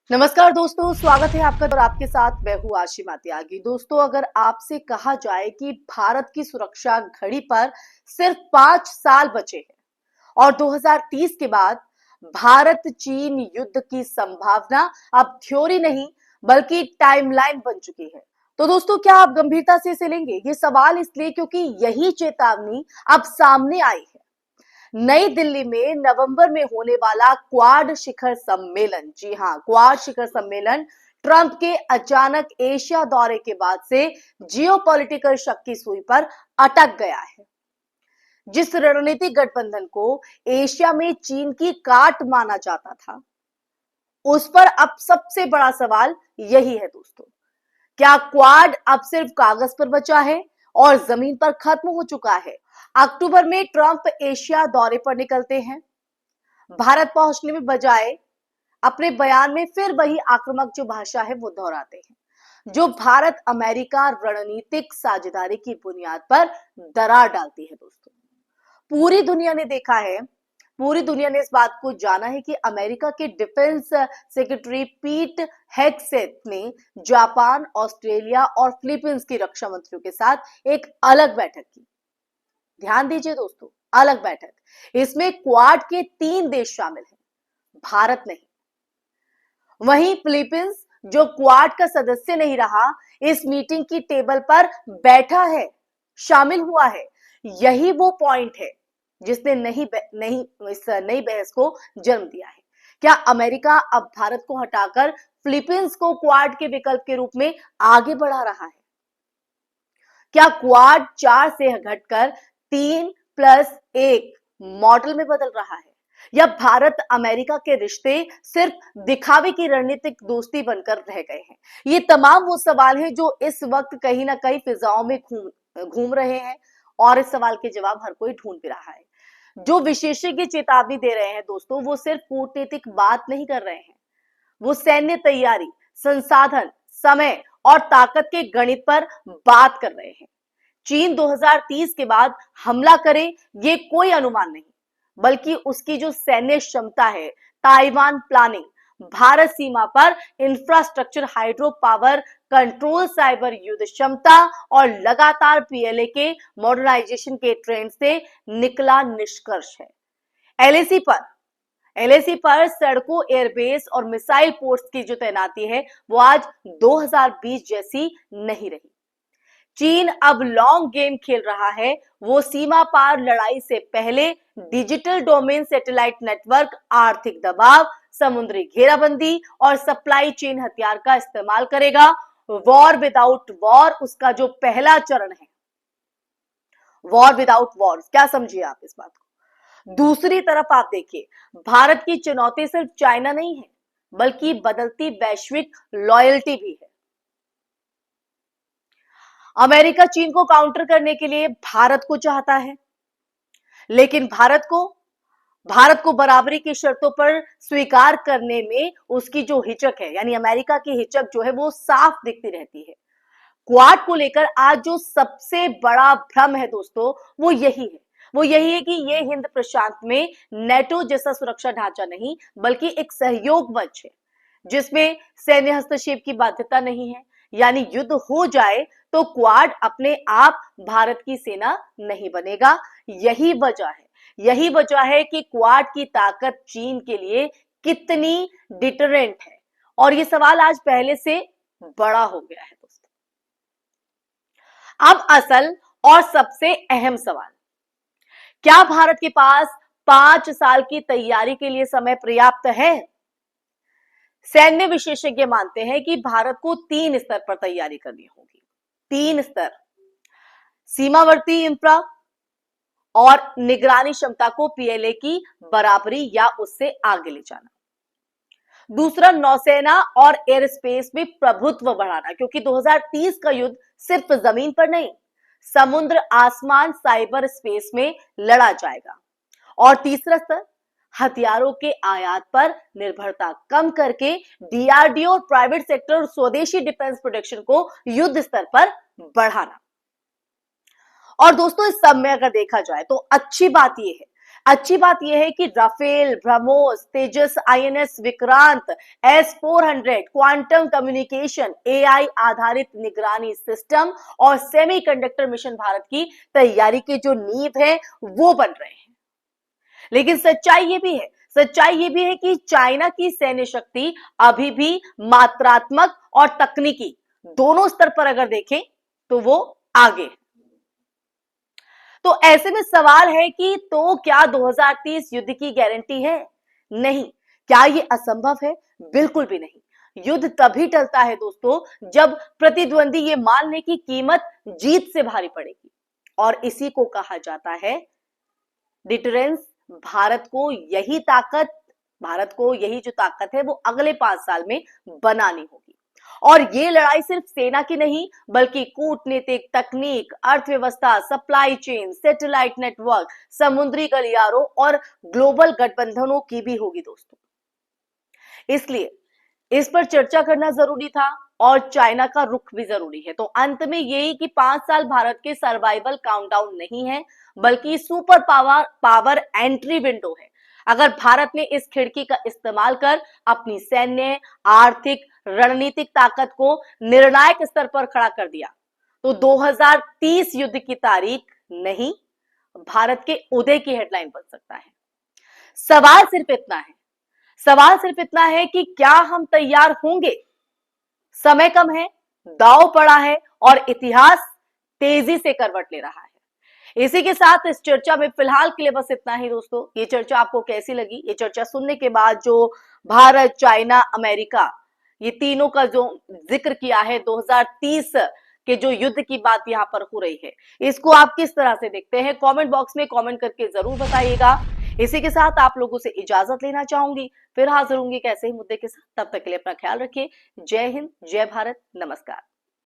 नमस्कार दोस्तों, स्वागत है आपका और आपके साथ मैं हूं आशिमा त्यागी। दोस्तों, अगर आपसे कहा जाए कि भारत की सुरक्षा घड़ी पर सिर्फ 5 साल बचे हैं और 2030 के बाद भारत चीन युद्ध की संभावना अब थ्योरी नहीं बल्कि टाइमलाइन बन चुकी है, तो दोस्तों क्या आप गंभीरता से इसे लेंगे? ये सवाल इसलिए क्योंकि यही चेतावनी अब सामने आई है। नई दिल्ली में नवंबर में होने वाला क्वाड शिखर सम्मेलन, जी हां, क्वाड शिखर सम्मेलन ट्रंप के अचानक एशिया दौरे के बाद से जियोपॉलिटिकल शक की सुई पर अटक गया है। जिस रणनीतिक गठबंधन को एशिया में चीन की काट माना जाता था, उस पर अब सबसे बड़ा सवाल यही है दोस्तों, क्या क्वाड अब सिर्फ कागज पर बचा है और जमीन पर खत्म हो चुका है? अक्टूबर में ट्रंप एशिया दौरे पर निकलते हैं। भारत पहुंचने में बजाय अपने बयान में फिर वही आक्रामक जो भाषा है वो दोहराते हैं, जो भारत अमेरिका रणनीतिक साझेदारी की बुनियाद पर दरार डालती है दोस्तों। पूरी दुनिया ने देखा है, पूरी दुनिया ने इस बात को जाना है कि अमेरिका के डिफेंस सेक्रेटरी पीट हेगसेथ ने जापान, ऑस्ट्रेलिया और फिलीपींस की रक्षा मंत्रियों के साथ एक अलग बैठक की। ध्यान दीजिए दोस्तों, अलग बैठक। इसमें क्वाड के 3 देश शामिल हैं, भारत नहीं। वहीं फिलीपींस, जो क्वाड का सदस्य नहीं रहा, इस मीटिंग की टेबल पर बैठा है, शामिल हुआ है। यही वो पॉइंट है जिसने इस नई बहस को जन्म दिया है। क्या अमेरिका अब भारत को हटाकर फिलीपींस को क्वाड के विकल्प के रूप में आगे बढ़ा रहा है? क्या क्वाड 4 से घटकर 3+1 मॉडल में बदल रहा है, या भारत अमेरिका के रिश्ते सिर्फ दिखावे की रणनीतिक दोस्ती बनकर रह गए हैं? ये तमाम वो सवाल हैं जो इस वक्त कहीं ना कहीं फिजाओं में घूम रहे हैं, और इस सवाल के जवाब हर कोई ढूंढ भी रहा है। जो विशेषज्ञ चेतावनी दे रहे हैं दोस्तों, वो सिर्फ कूटनीतिक बात नहीं कर रहे हैं, वो सैन्य तैयारी, संसाधन, समय और ताकत के गणित पर बात कर रहे हैं। चीन 2030 के बाद हमला करे, ये कोई अनुमान नहीं, बल्कि उसकी जो सैन्य क्षमता है, ताइवान प्लानिंग, भारत सीमा पर infrastructure, hydro power control, cyber युद्ध क्षमता और लगातार पीएलए के मॉडर्नाइजेशन के ट्रेंड से निकला निष्कर्ष है। एलएसी पर सड़कों, एयरबेस और मिसाइल पोर्ट्स की जो तैनाती है वो आज 2020 जैसी नहीं रही। चीन अब लॉन्ग गेम खेल रहा है। वो सीमा पार लड़ाई से पहले डिजिटल डोमेन, सैटेलाइट नेटवर्क, आर्थिक दबाव, समुद्री घेराबंदी और सप्लाई चेन हथियार का इस्तेमाल करेगा। वॉर विदाउट वॉर उसका जो पहला चरण है, वॉर विदाउट वॉर, क्या समझिए आप इस बात को? दूसरी तरफ आप देखिए, भारत की चुनौती सिर्फ चाइना नहीं है, बल्कि बदलती वैश्विक लॉयल्टी भी है। अमेरिका चीन को काउंटर करने के लिए भारत को चाहता है, लेकिन भारत को बराबरी की शर्तों पर स्वीकार करने में उसकी जो हिचक है, यानी अमेरिका की हिचक जो है वो साफ दिखती रहती है। क्वाड को लेकर आज जो सबसे बड़ा भ्रम है दोस्तों, वो यही है कि ये हिंद प्रशांत में नेटो जैसा सुरक्षा ढांचा नहीं, बल्कि एक सहयोग मंच है जिसमें सैन्य हस्तक्षेप की बाध्यता नहीं है। यानी युद्ध हो जाए तो क्वाड अपने आप भारत की सेना नहीं बनेगा। यही वजह है कि क्वाड की ताकत चीन के लिए कितनी डिटरेंट है, और ये सवाल आज पहले से बड़ा हो गया है दोस्तों। अब असल और सबसे अहम सवाल, क्या भारत के पास 5 साल की तैयारी के लिए समय पर्याप्त है? सैन्य विशेषज्ञ मानते हैं कि भारत को 3 स्तर पर तैयारी करनी होगी। 3 स्तर: सीमावर्ती इंफ्रा और निगरानी क्षमता को पीएलए की बराबरी या उससे आगे ले जाना। दूसरा, नौसेना और एयर स्पेस में प्रभुत्व बढ़ाना, क्योंकि 2030 का युद्ध सिर्फ जमीन पर नहीं, समुद्र, आसमान, साइबर स्पेस में लड़ा जाएगा। और तीसरा स्तर, हथियारों के आयात पर निर्भरता कम करके डीआरडीओ और प्राइवेट सेक्टर और स्वदेशी डिफेंस प्रोडक्शन को युद्ध स्तर पर बढ़ाना। और दोस्तों, इस सब में अगर देखा जाए तो अच्छी बात यह है, अच्छी बात यह है कि Rafale, BrahMos, Tejas INS Vikrant, S-400 quantum communication, AI आधारित निगरानी सिस्टम और सेमीकंडक्टर मिशन भारत की तैयारी की जो नींव है वो बन रहे हैं। लेकिन सच्चाई ये भी है कि चाइना की सैन्य शक्ति अभी भी मात्रात्मक और तकनीकी दोनों स्तर पर अगर देखें तो वो आगे है। तो ऐसे में सवाल है कि तो क्या 2030 युद्ध की गारंटी है? नहीं। क्या ये असंभव है? बिल्कुल भी नहीं। युद्ध तभी टलता है दोस्तों जब प्रतिद्वंदी ये मान ले कि कीमत जीत से भारी पड़ेगी, और इसी को कहा जाता है डिटरेंस। भारत को यही जो ताकत है वो अगले 5 साल में बनानी होगी। और ये लड़ाई सिर्फ सेना की नहीं बल्कि कूटनीतिक, तकनीक, अर्थव्यवस्था, सप्लाई चेन, सैटेलाइट नेटवर्क, समुद्री गलियारों और ग्लोबल गठबंधनों की भी होगी दोस्तों। इसलिए इस पर चर्चा करना जरूरी था और चाइना का रुख भी जरूरी है। तो अंत में यही कि 5 साल भारत के सर्वाइवल काउंटडाउन नहीं है बल्कि सुपर पावर एंट्री विंडो है। अगर भारत ने इस खिड़की का इस्तेमाल कर अपनी सैन्य, आर्थिक, रणनीतिक ताकत को निर्णायक स्तर पर खड़ा कर दिया तो 2030 युद्ध की तारीख नहीं, भारत के उदय की हेडलाइन बन सकता है। सवाल सिर्फ इतना है कि क्या हम तैयार होंगे? समय कम है, दांव पड़ा है और इतिहास तेजी से करवट ले रहा है। इसी के साथ इस चर्चा में फिलहाल के लिए बस इतना ही दोस्तों। ये चर्चा आपको कैसी लगी? ये चर्चा सुनने के बाद जो भारत, चाइना, अमेरिका, ये तीनों का जो जिक्र किया है 2030 के जो युद्ध की बात यहां पर हो रही है, इसको आप किस तरह से देखते हैं? कमेंट बॉक्स में कमेंट करके जरूर बताइएगा। इसी के साथ आप लोगों से इजाजत लेना चाहूंगी, फिर हाजिर होंगी कैसे ही मुद्दे के साथ। तब तक के लिए अपना ख्याल रखिए। जय हिंद, जय भारत, नमस्कार।